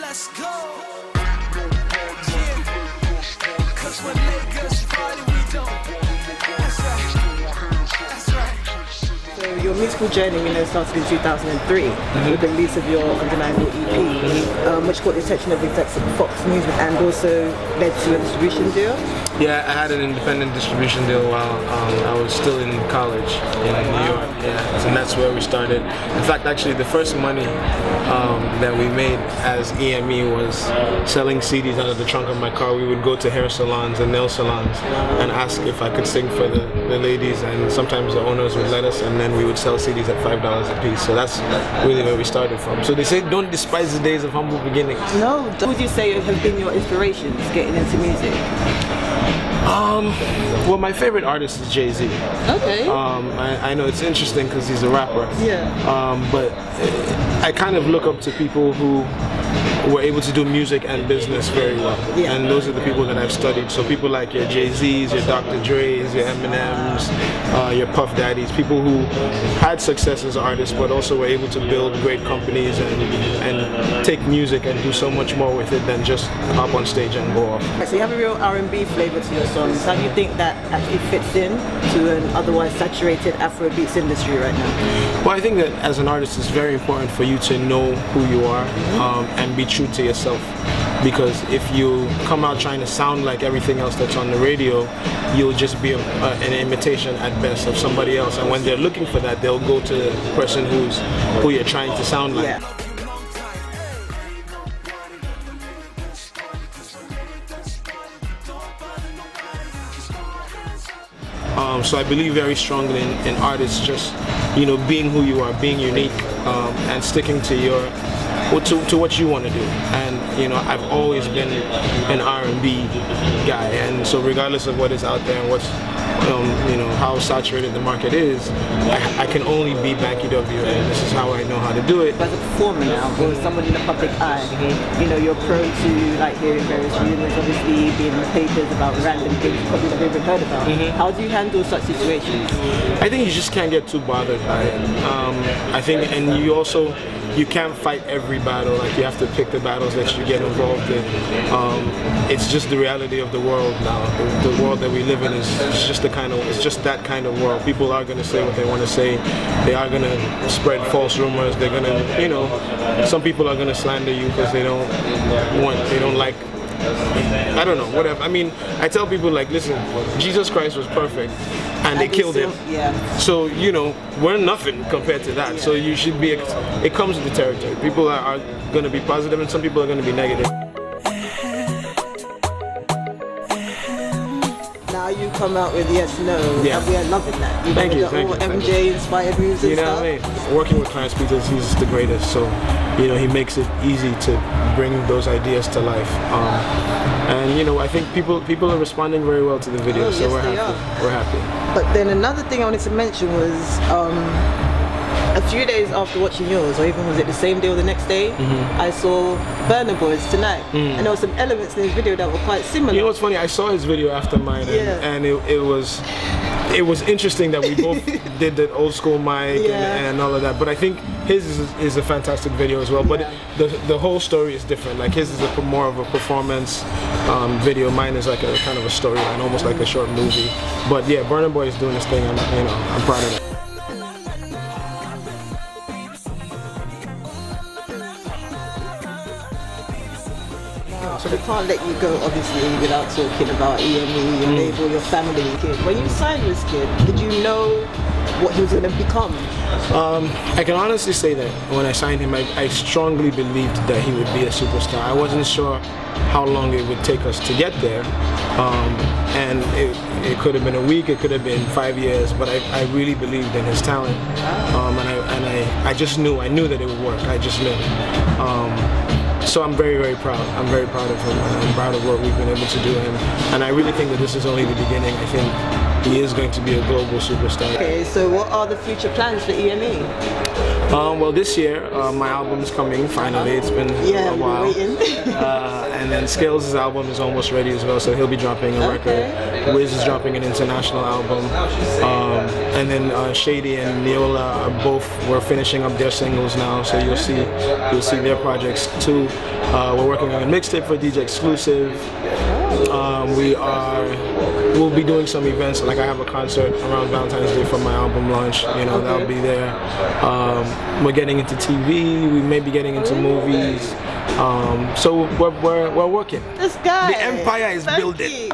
let's go. Yeah. Cause when Lagos party, we don't. That's right. That's right. So your musical journey, started in 2003 with the release of your undeniable EP, which caught the attention of execs at Fox News and also led to a distribution deal. Yeah, I had an independent distribution deal while I was still in college in New York. Yeah, and that's where we started. In fact, actually, the first money that we made as EME was selling CDs out of the trunk of my car. We would go to hair salons and nail salons and ask if I could sing for the ladies, and sometimes the owners would let us, and then we would sell CDs at $5 a piece. So that's really where we started from. So they say don't despise the days of humble beginnings. No, who would you say have been your inspirations getting into music? Well, my favorite artist is Jay-Z. Okay. I know it's interesting because he's a rapper. Yeah. But I kind of look up to people who were able to do music and business very well. Yeah. And those are the people that I've studied. So people like your Jay-Z's, your Dr. Dre's, your Eminem's, your Puff Daddy's, people who had success as artists but also were able to build great companies and take music and do so much more with it than just hop on stage and go off. So you have a real R&B flavor to your songs. How do you think that actually fits in to an otherwise saturated Afrobeats industry right now? Well, I think that as an artist it's very important for you to know who you are and be true to yourself, because if you come out trying to sound like everything else that's on the radio, you'll just be an imitation at best of somebody else, and when they're looking for that, they'll go to the person who you're trying to sound like. Yeah. So I believe very strongly in artists just, being who you are, being unique, and sticking to to what you want to do. And I've always been an R&B guy, and so regardless of what is out there and what's how saturated the market is, I can only be Banky W, and this is how I know how to do it. As a performer now, or someone in the public eye, you're prone to hearing various rumors, obviously being in the papers about random things you probably never even heard about. How do you handle such situations? I think you just can't get too bothered by it. I think, and you can't fight every battle. You have to pick the battles that you get involved in. It's just the reality of the world now. The world that we live in is just that kind of world. People are going to say what they want to say. They are going to spread false rumors. They're going to, some people are going to slander you because they don't like, I don't know, whatever. I mean, I tell people listen, Jesus Christ was perfect and they killed him. Yeah. So, we're nothing compared to that. So you should be, it comes with the territory. People are going to be positive and some people are going to be negative. Now you come out with Yes, No, and we are loving that. Thank you. All MJ inspired moves and stuff. What I mean? Working with Clarence Peters, he's the greatest. So, he makes it easy to bring those ideas to life. And I think people are responding very well to the video, so we're happy. We're happy. But then another thing I wanted to mention was a few days after watching yours, or even was it the same day or the next day, I saw Burna Boy's Tonight, and there were some elements in his video that were quite similar. You know what's funny? I saw his video after mine, and it was interesting that we both did the old school mic and all of that. But I think his is a fantastic video as well. But the whole story is different. His is more of a performance video. Mine is a kind of a storyline, almost like a short movie. But yeah, Burna Boy is doing his thing. I'm proud of it. So we can't let you go, obviously, without talking about EME, your label, your family. When you signed this kid, did you know what he was going to become? I can honestly say that when I signed him, I strongly believed that he would be a superstar. I wasn't sure how long it would take us to get there, and it could have been a week, it could have been 5 years, but I really believed in his talent, and I just knew, I knew that it would work. I just knew. So I'm very, very proud. I'm very proud of him, and I'm proud of what we've been able to do. And I really think that this is only the beginning. I think he is going to be a global superstar. Okay, so what are the future plans for EME? Well, this year my album's coming finally. It's been a while. Waiting. And then Skills' album is almost ready as well, so he'll be dropping a record. Wiz is dropping an international album, and then Shady and Neola we're finishing up their singles now, so you'll see their projects too. We're working on a mixtape for DJ Exclusive. We'll be doing some events, like I have a concert around Valentine's Day for my album launch, that'll be there. We're getting into TV, we may be getting into movies. So we're working. This guy. The empire is building.